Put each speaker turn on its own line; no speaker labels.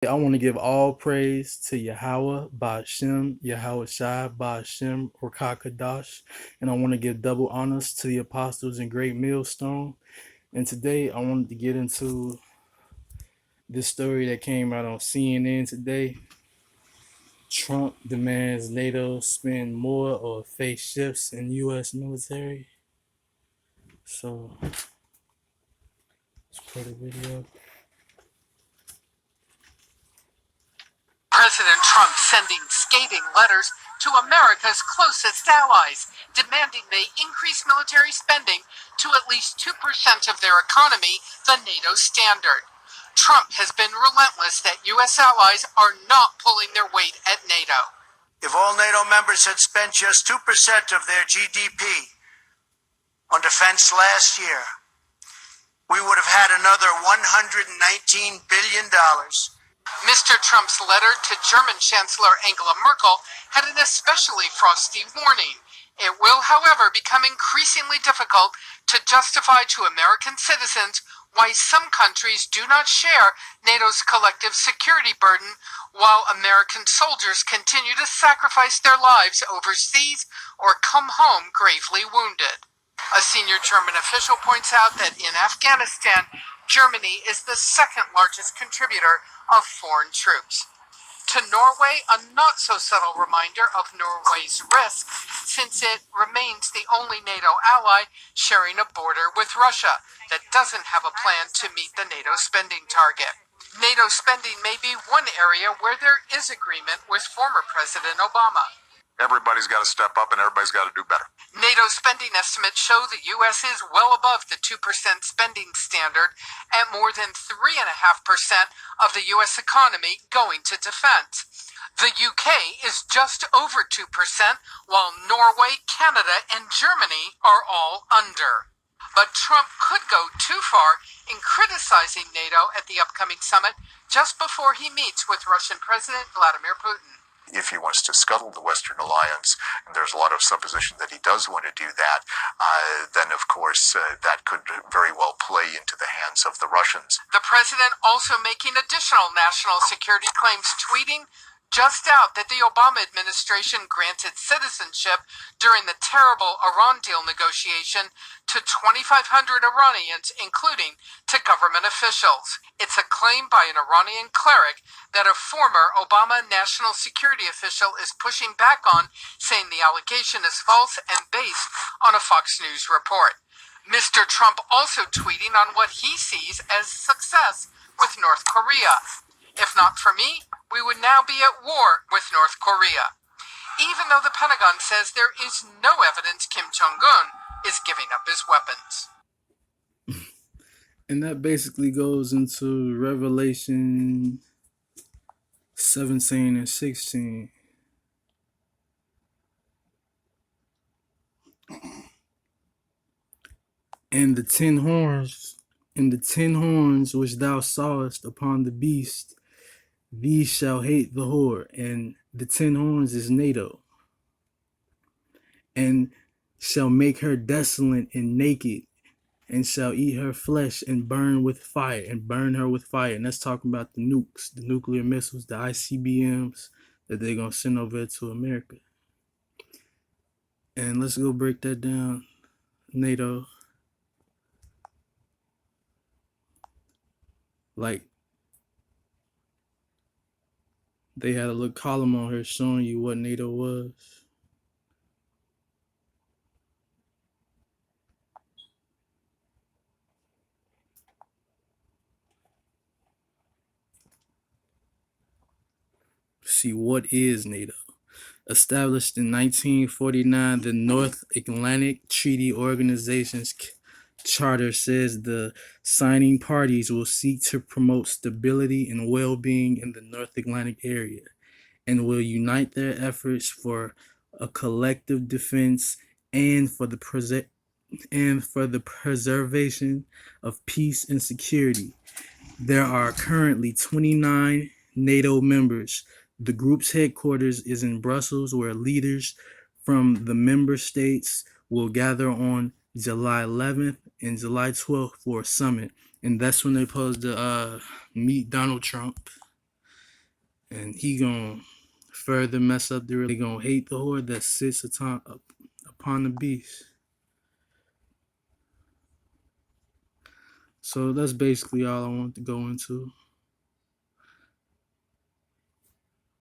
I want to give all praise to Yahweh, Ba'ashem, Yahweh Shai, Ba'ashem, Rakakadash, and I want to give double honors to the apostles and great millstone. And today I wanted to get into this story that came out on CNN today. Trump demands NATO spend more or face shifts in U.S. military. So let's play the video.
President Trump sending scathing letters to America's closest allies, demanding they increase military spending to at least 2% of their economy, the NATO standard. Trump has been relentless that U.S. allies are not pulling their weight at NATO.
If all NATO members had spent just 2% of their GDP on defense last year, we would have had another $119 billion.
Mr. Trump's letter to German Chancellor Angela Merkel had an especially frosty warning. It will, however, become increasingly difficult to justify to American citizens why some countries do not share NATO's collective security burden, while American soldiers continue to sacrifice their lives overseas or come home gravely wounded. A senior German official points out that in Afghanistan, Germany is the second largest contributor of foreign troops. To Norway, a not-so-subtle reminder of Norway's risk, since it remains the only NATO ally sharing a border with Russia that doesn't have a plan to meet the NATO spending target. NATO spending may be one area where there is agreement with former President Obama.
Everybody's got to step up and everybody's got to do better.
NATO spending estimates show the U.S. is well above the 2% spending standard at more than 3.5% of the U.S. economy going to defense. The UK is just over 2%, while Norway, Canada, and Germany are all under. But Trump could go too far in criticizing NATO at the upcoming summit just before he meets with Russian President Vladimir Putin.
If he wants to scuttle the Western alliance, and there's a lot of supposition that he does want to do that, then of course that could very well play into the hands of the Russians.
The president also making additional national security claims, tweeting just out that the Obama administration granted citizenship during the terrible Iran deal negotiation to 2,500 Iranians, including to government officials. It's a claim by an Iranian cleric that a former Obama national security official is pushing back on, saying the allegation is false and based on a Fox News report. Mr. Trump also tweeting on what he sees as success with North Korea. If not for me, we would now be at war with North Korea. Even though the Pentagon says there is no evidence Kim Jong-un is giving up his weapons.
And that basically goes into Revelation 17 and 16. And the 10 horns which thou sawest upon the beast, these shall hate the whore. And the 10 horns is NATO. And shall make her desolate and naked, and shall eat her flesh and burn with fire, and burn her with fire. And that's talking about the nukes, the nuclear missiles, the ICBMs that they're going to send over to America. And let's go break that down. NATO. Like, they had a little column on her showing you what NATO was. See, what is NATO? Established in 1949, the North Atlantic Treaty Organization's charter says the signing parties will seek to promote stability and well-being in the North Atlantic area and will unite their efforts for a collective defense and for the preservation of peace and security. There are currently 29 NATO members. The group's headquarters is in Brussels, where leaders from the member states will gather on July 11th and July 12th for a summit. And that's when they're supposed to meet Donald Trump. and he gonna further mess up the. They gonna hate the horde that sits upon the beast. So that's basically all I want to go into.